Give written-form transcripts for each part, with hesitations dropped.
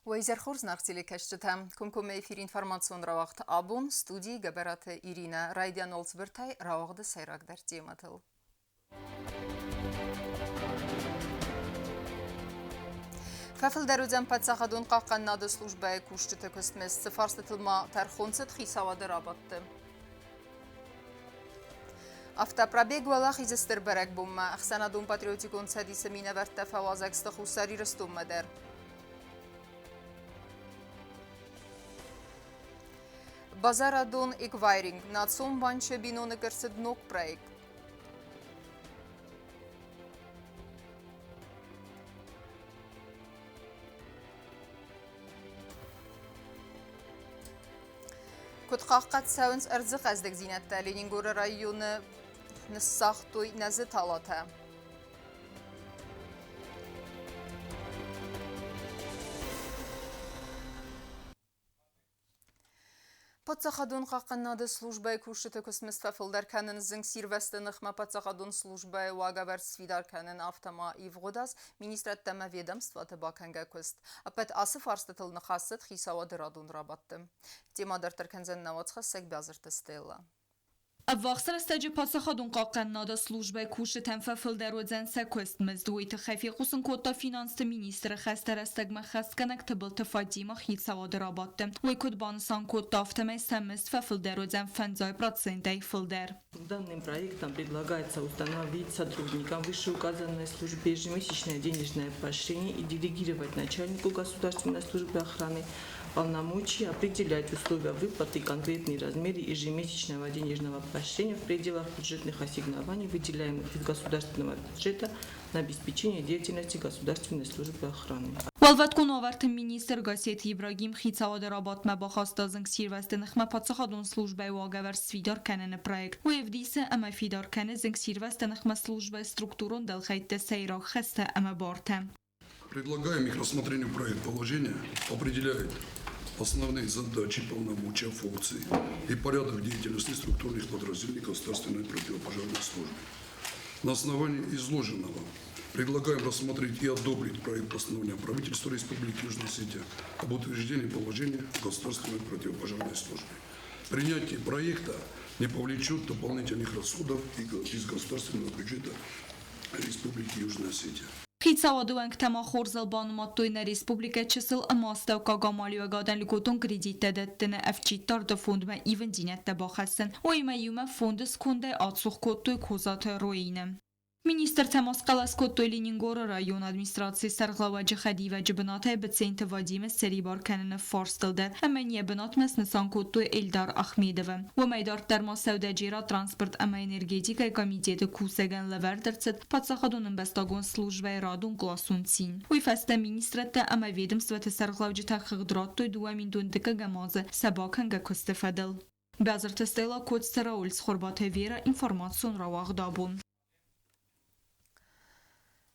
Уэйзер Хорз нахтили кэшчэтам. Кумкуме эфир информацион равахт абун, студии габараты Ирина Райдян Олцбертай равахды сайрагдар тематыл. Фафылдарудзан пацахадун қаққаннады службай кушчыты көстмес цифарстытылма тархонцыт хисавады рабатты. Автопробег валах изестер барак бумма. Ахсанадун патриотикун садисы минаварта фавазаксты хусари рыстум мадар. Базарадун эквайринг. Нацум банче биноны кырсыд нок проект. Кутқаққат сауынс арзық аздық зинатта. Ленингоры районы нысақтуй назы талата. Пацахадун қаққаннады службай кушыты көсміс фафылдар кәнін зің сирвесті нықма пацахадун службай уағабар свидар кәнін автома ивғодас министраттама ведомстваты баканга көст. Апет асы фарстытыл нықасыд хисауады радун рабатты. Темадартыр кәнзен навацқа сәк бязырты стейла. Аввахсар استاجي پاسخادون قاقن نادا سلوجبای کوشتن ففل درودزن سکوست مزدویت خفی قوسن کوتا فینانست مینیستر خستر استگم خست کنک تبل تفادیما خیل سواد رابطم وی کد بانسان код тафтаме сэмэст фафл درودزن фэнзой процентай фылдер. Данным проектом предлагается установить сотрудникам вышеуказанной службы ежемесячное денежное поощрение и делегировать начальнику государственной службы охраны полномочия определять условия выплаты и конкретные размеры ежемесячного денежного поощрения в пределах бюджетных ассигнований, выделяемых из государственного бюджета на обеспечение деятельности государственной службы охраны. والوقت آورد مینیستر گاسیت ابراهیم خیتسواد رابط ما با خواستازنگ سیروست نخمه پاتسخادون سلوجبای واقعور سفیدار کنن پروژه و افدیسه اما فیدار کنه زنگ سیروست نخمه سلوجبای структурон دل خیت سیرا خسته اما بارتم. Предлагаем их рассмотрению проект положения определяет основные задачи, полномочия, функции и порядок деятельности структурных подразделений государственной противопожарной службы. На основании изложенного предлагаем рассмотреть и одобрить проект постановления правительства Республики Южная Осетия об утверждении положения государственной противопожарной службы. Принятие проекта не повлечет дополнительных расходов из государственного бюджета Республики Южная Осетия. خیتسوادوانگ تما خورزل بانماتوی نه ریسپوبلیکا چسل اماستو کاغامالیو گادن لکوتون کریدیت دادن افچیتار د فوند ما ایون دینت دباخستن و ایما یوم فوند سکنده آتسوخ کتوی کوزات روینه. Министр Тамас Каласкотто Ленингор район администрации Сарглаваджи Хадива Джибната бецент Вадима Серибар Канана Форстелдер Амания Бенат Меснасан Котто Эльдар Ахмедова و میدار در ما سوداجیرا ترانسپورت اما انرژیتیک کمیته کوسگن لوردرцет подсахадунын бастагон службай радун гласунцин. Уй фаста министрата اما ведомствата Сарглаваджи тахыгдратто дуаминдун дика гамазы сабаканга костефадыл. Базарта стела код Сараульс хорбата вера информацион равагдабун.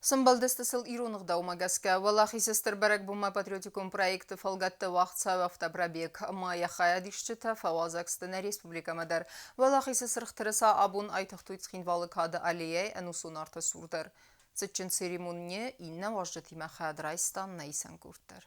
Сымбалдыстысыл иронық даумагаска. Валахи сестер барак бума патриотикум проекты фалгатты вақытса автопробег. Мая хаядишчыта фавазакстына республика мадар. Валахи сесірқтіріса абун айтықтуйцхин валыкады алияй әнусун арты сурдар. Цитчин церемонне инна важжытима хадрайстан найсан курттар.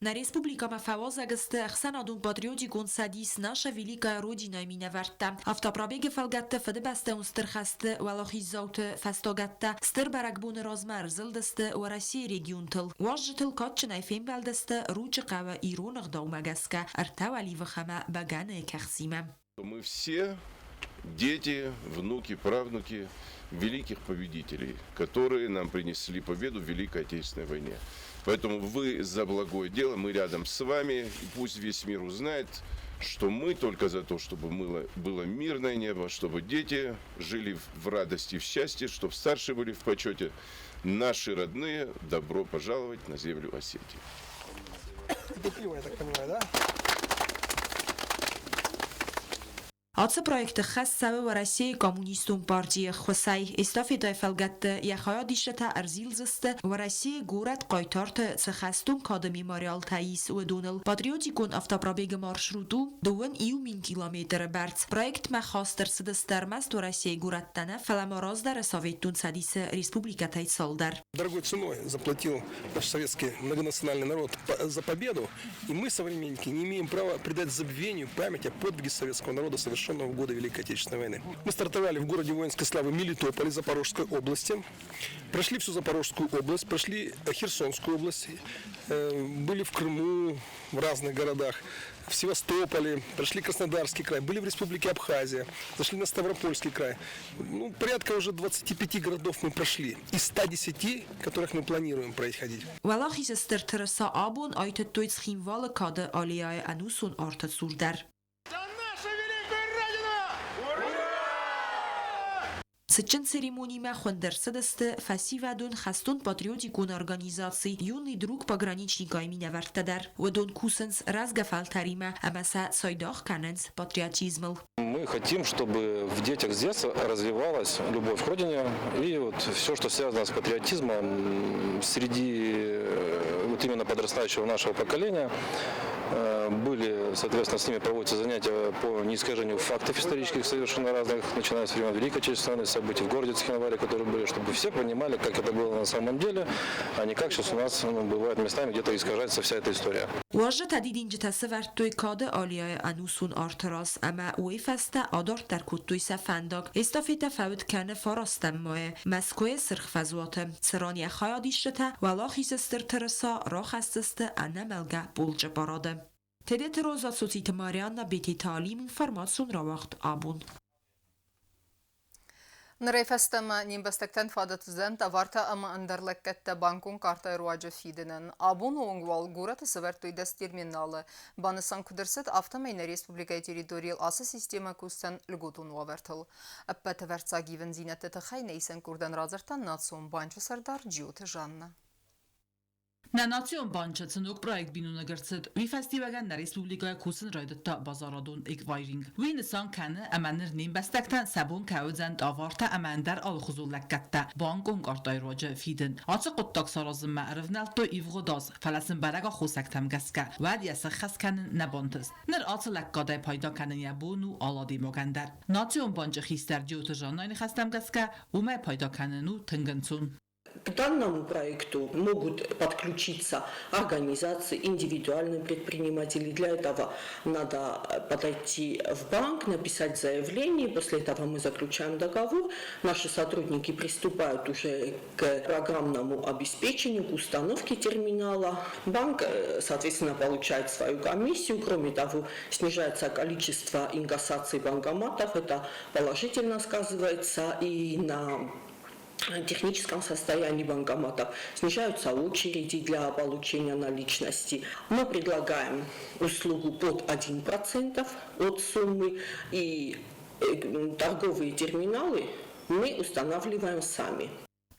На республика Мафавазагасты Ахсанадун патриотикун садис наша великая родина минаварта. Автопробеги фалгатты фадыбасты унстырхасты валахизауты фастогатта стыр баракбуны розмар зылдасты в России регионтыл. Важжытыл катчын айфен балдасты ручықава иронық даумагаска артавали вахама баганы кахсима. Мы все дети, внуки, правнуки великих победителей, которые нам принесли победу в Великой Отечественной войне. Поэтому вы за благое дело, мы рядом с вами, и пусть весь мир узнает, что мы только за то, чтобы было мирное небо, чтобы дети жили в радости, в счастье, чтобы старшие были в почете. Наши родные, добро пожаловать на землю Осетии. Это пиво, я так понимаю, да? آت پروژه خاص و رسی کمونیستون پارتی خصای استافیده فلگت یخایا دیشته ارزیل زسته و رسی گورت قایتارت سخستون کادمی ماریال تاییس و دونل پاتریوتیکون افتاپرابیگ مارشروتو دوون ایومین کیلومتر برد پروژه مخاستر سدستر مست و رسی گورت تنه فلاماراز در سویتون سادیس республика Тайцолдар. Дорогой ценой заплатил наш советский многонациональный народ за победу, и мы, современники, не имеем права придать забвению память о подвиге советского народа, совершенного в годы Великой Отечественной войны. Мы стартовали в городе воинской славы Мелитополе Запорожской области, прошли всю Запорожскую область, прошли Херсонскую область, были в Крыму, в разных городах, в Севастополе, прошли Краснодарский край, были в Республике Абхазия, зашли на Ставропольский край. Ну, порядка уже 25 городов мы прошли, из 110, которых мы планируем проходить. Валахи сестер Терesa Абун айт тойц химвал каде алияй анусун арт сурдар. Сычын церемониями хондерсыдысты фасивадун хастун патриотикун организации юный друг пограничника имени Вартадар. Водон кусенс разгафал тарима, амаса сайдах каненс патриотизмл. Мы хотим, чтобы в детях с детства развивалась любовь к родине и вот все, что связано с патриотизмом среди вот именно подрастающего нашего поколения. Были, соответственно, с ними проводятся занятия по неискажению фактов исторических совершенно разных, начиная с времен Великой Отечественной, событий в городе Цхинвале, которые были, чтобы все понимали, как это было на самом деле, а не как сейчас у нас бывает местами где-то искажается вся эта история. واجه تدیدین جتاسه ورد توی کاده آلیای انوسون آرتراس اما اوی فسته آدار در کتوی سفنداگ استافی تفاوت کنه فراستم ماه مسکوی سرخ فزواتم سرانی خیادیشته ولا خیزستر ترسا را خستسته انه ملگه بولج باراده تدیت روزا سوسیت ماریانا بیتی تعلیم انفرماسون را وقت آبون Нрейфестема нимбестектен фадатузен таварта ама андерлеккетте банкун карта руаджа фиденен. Абун онгвал гурата савертуй дес терминалы. Банысан кудерсет автомейна республика территориал аса система кустен льготун вавертыл. Аппете верца гивен зинете тахай нейсен курден разертан национ банча сардар джиоте жанна. Na nation bancha цнук проект бинуна герцет ви фестивален на республика кусен райдта базарадун эквайринг ви нсан кане امنر نیم بستکتن سبون کاوزند آوارتا امندر آلخوزول لکتا بانکون کارتای راجع فیدن آتش قطاق سرازم معرف نلتو ایفغداز فلسن برگا خوسکتم گسکه ود یس خس کنن نبانتست نر آتش لکادای пайда کنن یبونو آلادی مگندر ناسیون банча хистер جوت جاناین خستم گسکه اومه пайда کننو тынгенцун К данному проекту могут подключиться организации, индивидуальные предприниматели. Для этого надо подойти в банк, написать заявление. После этого мы заключаем договор. Наши сотрудники приступают уже к программному обеспечению, к установке терминала. Банк, соответственно, получает свою комиссию. Кроме того, снижается количество инкассаций банкоматов. Это положительно сказывается и на техническом состоянии банкоматов, снижаются очереди для получения наличности. Мы предлагаем услугу под 1% от суммы, и торговые терминалы мы устанавливаем сами.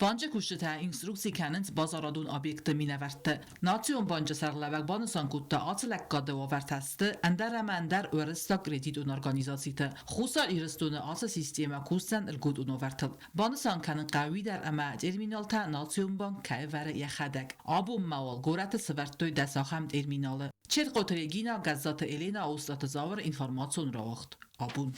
بانجا کشته اینستروکسی کننت بازارادون آبیکت می نورته. ناتیون بانجا سرلوک بانسان کتا آتلک کاده و ورتسته اندر مندر ورستا گریدیدون ارگانیزاسیته. خوصا ایرستون آت سیستیما کوستن الگودون ورتل. بانسان کنن قوی در اما ترمینال تا ناتیون بانک که وره یخدک. آبون موال گورت سورتوی دستاخم ترمیناله. چه قطرگینا گزات الینا اوستات زاور інформацию را وقت. آبون.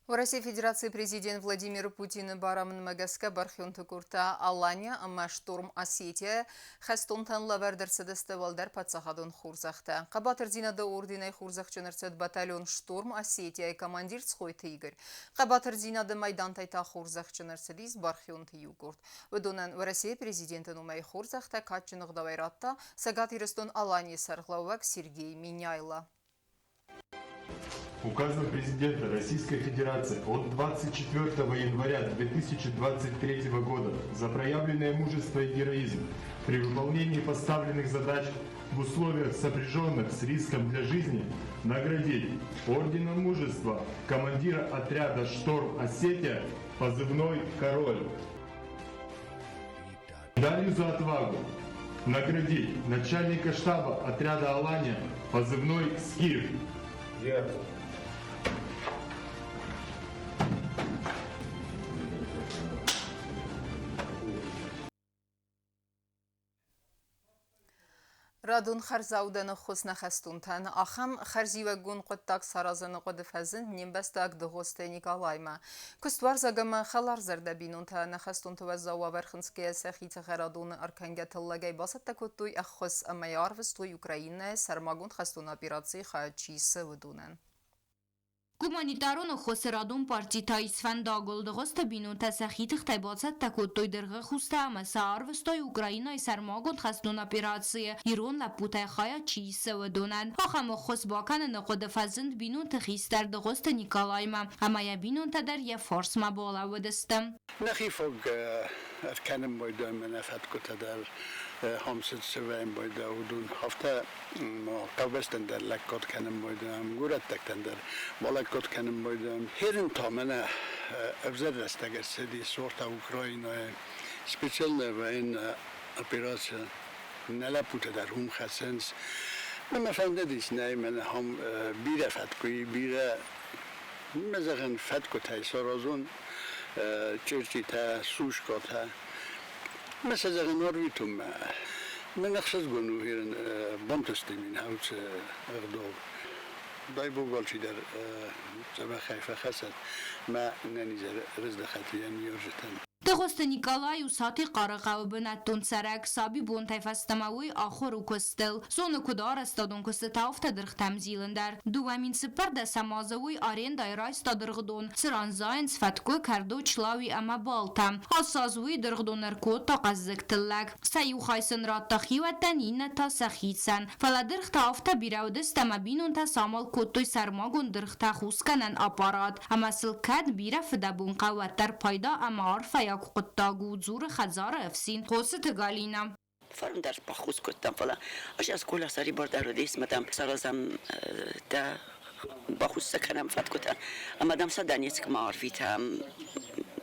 В России Федерации президент Владимир Путин барамын магаска бархион тукурта Алания ама штурм Осетия хастонтан лавердерседесте валдар пацахадон хурзахта. Қабатыр динада ординай хурзахчынырцет батальон штурм Осетия командир цхойты Игорь. Қабатыр динада майдан тайта хурзахчынырцедис бархион тиюгурт. Выдонан в России президентын умай хурзахта катчынық давайратта сагат ирыстон Алания сарглавак Сергей Миняйла. Указом президента Российской Федерации от 24 января 2023 года за проявленное мужество и героизм при выполнении поставленных задач в условиях, сопряженных с риском для жизни, наградить орденом мужества командира отряда «Шторм Осетия» позывной «Король». Медалью за отвагу наградить начальника штаба отряда «Алания» позывной «Скиф». رادون خرزاودن خص نخستونتن آخم خرزیوگون قطاق سرازن قد فزن نیم بستاق دغسته نیکالایما کستوار زگم خلار زرده بینونتا نخستونت و زوا برخنسکه سخیت خرادون ارکنگت لگای باست تکوتوی اخص امیار وستوی اوکراینه سرماگون خستون اپیراتی خواهد چیسه ودونن. Гуманитарон хосерадун партита Исфанда голдгост бинун тасахит хтайбацат такотой дерга хуста масар встой Украина и сармагон хастун операции Ирон лапутай хая чисе ودونن آخم خس باکن نقد فزند بینون تخیستر دغست نیکالایما اما یا بینون تدر یا فارس ما بالا ودستم نخیفوگ افکنم بایده من افت کتا در همسد سویم بایده ودون هفته ما قوستن در لکات کنم بایده هم گورت تکتن در بالکات کنم بایده هم هرین تا من افزر رستگر سدی سورت اوکراینای سپیشل و این اپیراسی نلپوته در هم خسنس من فهمده دیست نه من هم بیره فتکوی بیره مزخن فتکو تای سرازون چرچی تا سوش کتا مثل زخن آرویتون من اخشاز گونو هیرن بانتستیمین هاوچ اغدو دای بوگالچی در زبا خیفه خسد ما ننیزر رزد خطیان یارجتن دغست نیکالای و ساتی قارقاو بناتون سرک سابی بون تایفستماوی آخر و کستل زون کدار استادون کست تافت درخ تمزیلن در دوامین سپر ده سمازوی آرین دایرای استادرغدون سران زاینس فتکو کردو چلاوی اما بالتم آسازوی درغدون ارکو تا قزک تلک سیو خایسن را تخیو تنین تا سخیتسن فلا درخ تافت بیراو دستم بینون تا سامال کتوی سرماگون درخ تا خوسکنن اپارات اما سلکت بیره فدبون قوتر پایدا اما عرفه قطاگو زور خزار افسین قوست گالینم فرم درس بخوز کتم فلا اش از کل سری بار در ردیس مدام سرازم تا بخوز سکنم فت کتم اما دم صدانیت که معرفیتم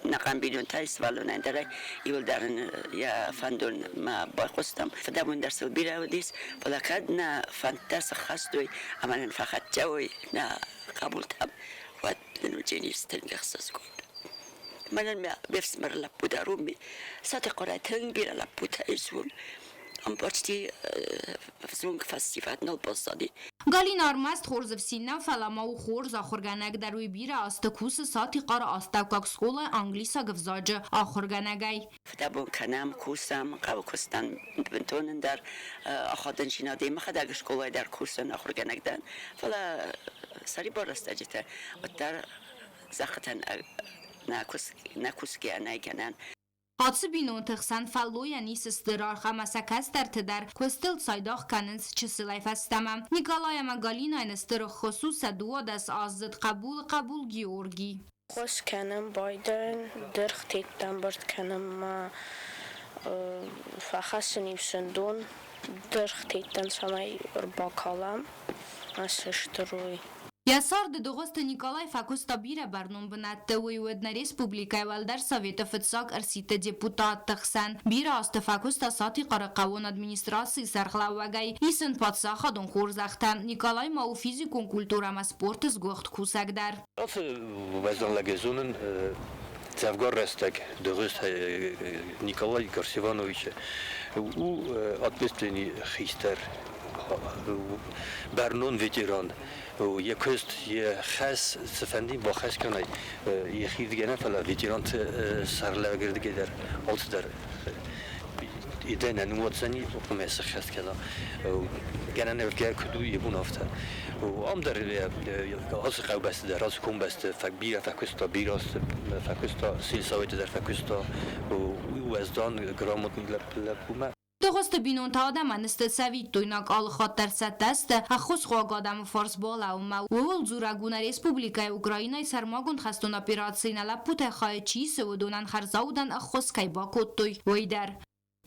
نقم بیدون تایس ولو نداره ایول درن یا فندون ما بخوستم فدامون درس بیره ودیس فلا کد نه فانتاس خستوی اما نه فقط جوی نه قبول تام و نوجینی استنگ خصاص کن من بفسمر لپودا رومی سات قراتن بیره لپودا ایزون ام باشتی فزونگ فستیفات نل بازدی گالین آرماست خورز فسینا فلاما و خورز آخرگانگ در روی بیره آستکوس ساتی قار آستکاک سکول انگلیسا گفزاج آخرگانگای فدابون کنم کوسم قو کوستان بنتونن در آخادن شناده مخداگ سکول در کوسن آخرگانگ دن فلا سری بارست اجته و در زختن نکوسکی نایکنن حادثه بینون تخسن فلو یعنی سسترار خمسکست در تدر کستل سایداخ کننس چسلای فستمم نیکالای مگالین اینستر خصوص دو دست آزد قبول گیورگی خوش کنم بایدن درختیتن برد کنم فخص نیفسندون درختیتن سمای باکالم اسشتروی Ясар дедогост Николай Факуста бира барнум бнатте уйведна республика валдар Совета Фетсак арсите депутат тахсан бира аст Факуста сати қарақавон администрации сархлавагай исен падсаха дон хурзахтан Николай мау физикун культура ма спорт сгохт кусагдар Ваздан лагезунен Цавгар Рестек дегост Николай Гарсиванович у ответственный хистер برنون ویتران و یک کست یه خاص سفندی با خاص کنای یه خیلی دیگه نه فلا ویتران سرلگرد که در آلت در ایده ننوات زنی و میسر خاص کلا و گناه نفکر کدو یبون افته و آم در آس قو بست در آس کم بست فکبیر فکستا بیراست فکستا سیلساویت در فکستا و وزدان گرامت لپومه دغست بینون تا آدم انست سوید تویناک آل خاطر ستست اخوز خواه آدم فارس بالا و ما وول زورگون ریسپوبلیکای اوکراینای سرماگون خستون اپیراسی نلپوت خواهد چیس و دونن خرزاودن اخوز کای با کتوی ویدر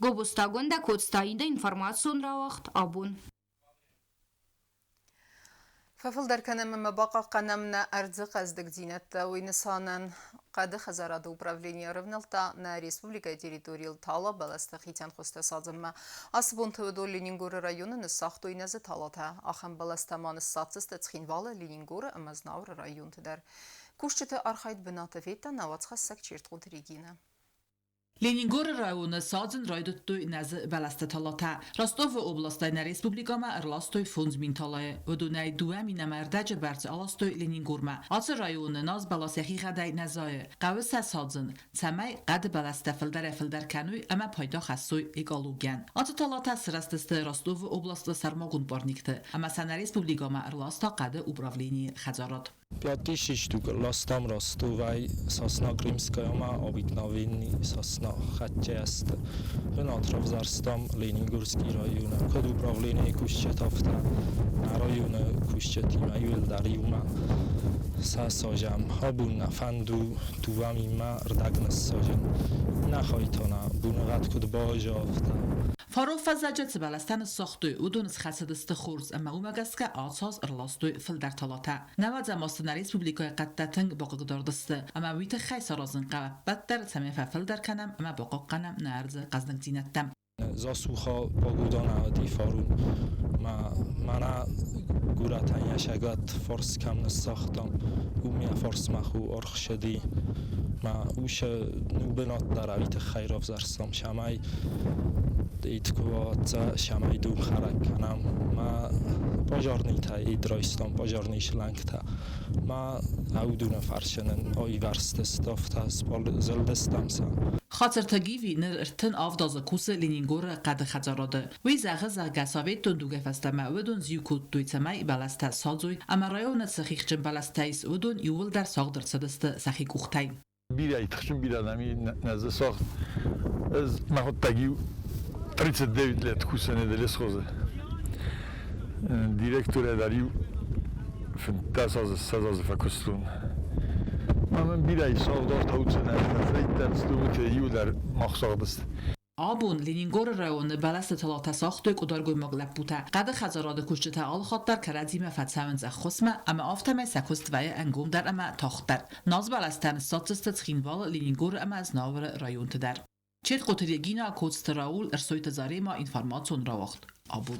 گوبستاگون دا کتستایید انفرماسیون را وقت آبون ففل در کنم مباقا قنمنا ارزق از دک زینت و نسانن قد خزارات управление равнелта на республика территориал тала баластахитян хостасазымма. Асбон тывыдо Ленингоры районы нысахту иназы талата. Ахам баластаманы сатсысты цхинвалы Ленингоры амазнавры район тыдар. Кушчыты архайт быната ветта навацхассак чертгут Регина. Ленингор районы садзын райдыттуй нәзі бәләсті талата. Ростов областай на республикама ырластой фунзмин талайы. Өдунай дуа минамәрдәжі бәрці аластой Ленингорма. Асы районы наз бәләсяхи ғадай нәзайы. Қавы сә садзын. Цәмәй қады бәләсті філдәр кәнуй әмә пайда қассой эгалуген. Аты талата сырастысты Ростов областы сармагун барникті. Әмә сәна республикама ырласта қады управление хазарат. 5000 штук ластам Ростовай сосна крымская ма обыкновенный сосна хотя есть виноград зарстам Ленингорский район код управление кущетовта на районе кущетима юлдариума сасажам хабун фанду туамима рдагнас сажен нахайтона бунагат код باجافتا فاروق فزاجت بلستان ساختوی و دونس خسدست خورز اما او مگسکه آساز ارلاستوی فلدر تلاته نواد زماستن ریسپوبلیکای قدتنگ باقی داردسته اما ویت خیس رازن قوه بدتر سمیفه فلدر کنم اما باقی قنم نرز قزنگ زینتم زاسوخا باگودان عادی فارون من گورتن یشگات فارس کم نساختم او می فارس مخو ارخ شدی ما اوش نوبنات در ویت خیر افزرستم شمای ایتکوات شمای دو خرک کنم ما باجارنی تا ایدرایستم باجارنی شلنگ تا ما اودون فرشنن آی ورست استاف تا سپال زلدستم سا خاطر تگیوی نر ارتن آفداز کوس لینینگور قد خزاراده وی زغ گساویت تون دوگه فستمه ودون زیوکود دویتمه بلسته سازوی اما رایون سخیخ چن بلستهیس ودون یول در ساق در صدست سخیق اختین بیره تخشون بیره دمی نزد ساخت از محط تگیو 39 лет кусане de leschoze. Director dariu fantastiskt fakustun. Men biray savdar tavutsen freiten stumut yular maqsadist. آبون لینینگور رایون بلست تلاته ساختوی کدارگوی مغلب بوده قد خزاراد کشته تعال خاطر کرزیم فتسمنز خصمه اما آفتمه سکست وی انگوم در اما تاختر ناز بلستن ساتست تخینوال لینینگور اما از ناور رایون تدر چید قطریگینا کودست راول ارسویت زاری ما اینفارماتون را وقت آبون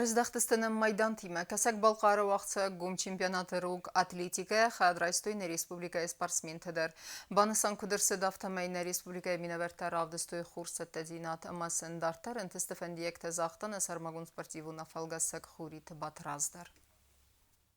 Рыздахтыстының майдан тима кәсәк балқары вақытса гум чемпионаты рук атлетика хадрайстойны республика спортсмен тедер. Банысан кудырсы дафтамайны республика минавертар авдыстой хурсатта динат амасын дартар интестефендиек тазақтан асармагун спортивуна фалгасак хурит батраздар.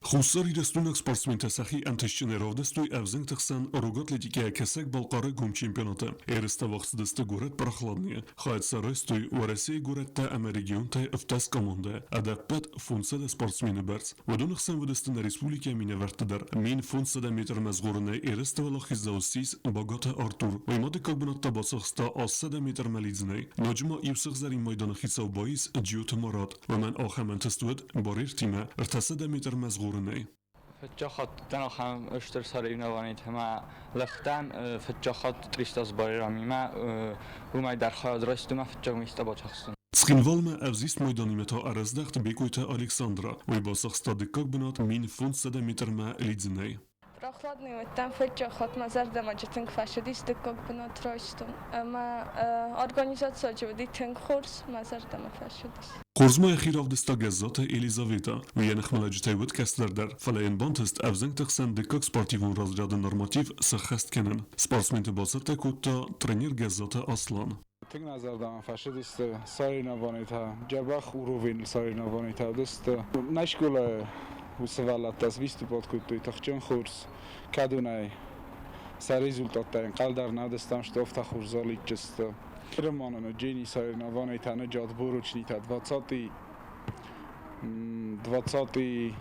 Хусар ирестунак спортсмен тасахи антешчинеров дастуй авзинг тахсан руг атлетика кәсәк балқары гум чемпионаты. Эреста вақсыдысты город прохладные. Хайдса растуй в России городта ама регионта втас команда. Адаппет функцияда спортсмені барц. Вадунахсан выдасты на республике минавертадар. Мин функцияда метр мазгорына эреста валахизаусис богата Артур. Ваймады кабинатта басахста ассада метр малидзнай. Наджма ивсах зарин майданахи саубаис джиот марат. Ваман ахаман тестует барир тима ارتسada метр мазгор فتجاخات تناخم اشتر سالي نوانيت هما لختن فتجاخات تريستاز باري راميما وما در خواهد رستو ما فتجاخ ميستا با چخستون Схинвалма авзист майданимета араздахт бекуйта Александра. Ой басах стады как бинат мин фунт сада метрма лидзиней. Прохладный там فتجاخات мазар дамаджетинг фашидист как бинат ростун. Ама организация джуди тинг хорс мазар дама фашидист. Корзма ахирав дста газзата Елизавета. Вянах маладжтайват кастлардар. Фалаен бантест авзинг тахсан декак спортивун разряды норматив сахаст кенен. Спортсменты басата кутта тренер газзата Аслан. تنگ نظر دارم فشدیست ساری نوانیت ها جبخ اوروین ساری نوانیت ها دست نشکل وسوالات دست ویستو پاد کتوی تخچن خورس کدونای سر ریزولتات تاین قلدر ندستم شتافت خورزالی جست کرمانانو جینی ساری نوانیت ها نجات بروچنیت ها 20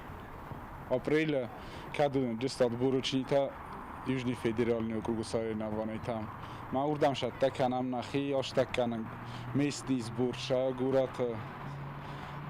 апреля کدون جستات بروچنیت ها Южный федеральный округ сاری نوانیت ها ما اردم شد تکنم نخی آش تکنم میستی زبور شا گورت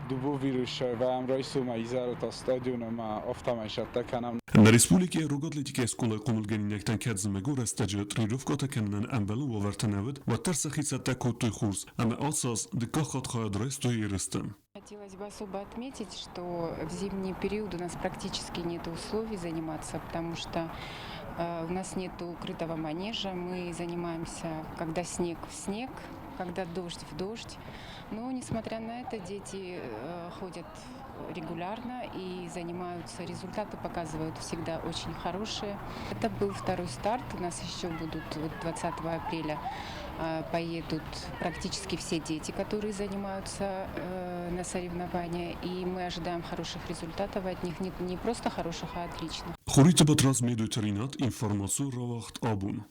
دوبو ویروس شا و امرای سوما ایزارت استادیون ما افتم شد تکنم На республике руг атлетика скола комулгенинектан кадзмегу растаджа тренировката кеннен амбалу вавартанавд ва тарсахица такутой хурс ама асас дикахат хадрайстой ирестан. Хотелось бы особо отметить, что в зимний период у нас практически нет условий заниматься, потому что у нас нет укрытого манежа. Мы занимаемся, когда снег в снег, когда дождь в дождь. Но, несмотря на это, дети ходят регулярно и занимаются. Результаты показывают всегда очень хорошие. Это был второй старт. У нас еще будут 20 апреля поедут практически все дети, которые занимаются на соревнования. И мы ожидаем хороших результатов от них. Не просто хороших, а отличных. Խորհուրդը պատրաստում է դույթերինատ ինֆորմացիո ռավախտ աբուն։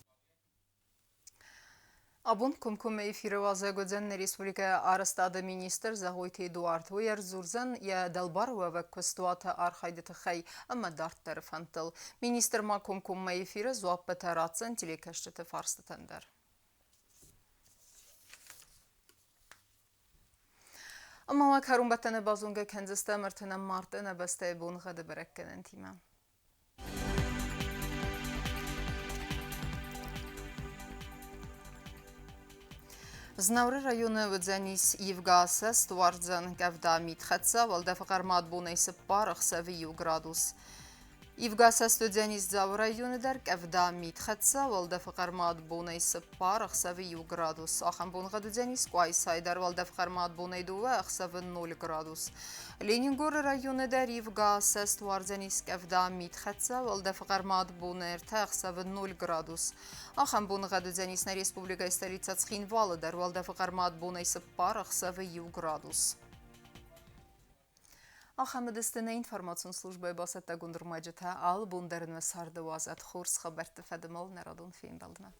Abun kumkum efiri vazagözen Respublika Arastada Minister Zahoyt Eduard Hoyer Zurzen ya Dalbarova ve Kostuata Arhaydete Xay ama dart tarafantıl. Minister ma kumkum efiri zuap taratsın tilekaştete farsı tender. Ama vak harun batene bazunga kendiste mertene martene beste bun gade berekkenen timen. Znavre rayonu vëdzenis Ivgase, Stuardzën Gavda Mitxetsa, Valdefaqar Madbune Sëparëq Saviu gradus. Ivgase Studenis Zav rayonu der Gavda Mitxetsa, Valdefaqar Madbune Sëparëq Saviu gradus. Axan bun gëdzenis Kuaysay der Valdefaqar Madbune Duve Xsavën 0 gradus. Leningor rayonu der Ivgase, Stuardzenis Gavda Mitxetsa, Valdefaqar Madbune Xsavën 0 gradus. Axan bun gëdzenis në Respublika Stolica Țhinvalı der Valdefaqar Madbune Sëparëq Saviu gradus. Axamıdistine informasyon slujbe basette gundurmacıta al bunların ve sardı vazat xurs xaberti fedimol neradun film baldına.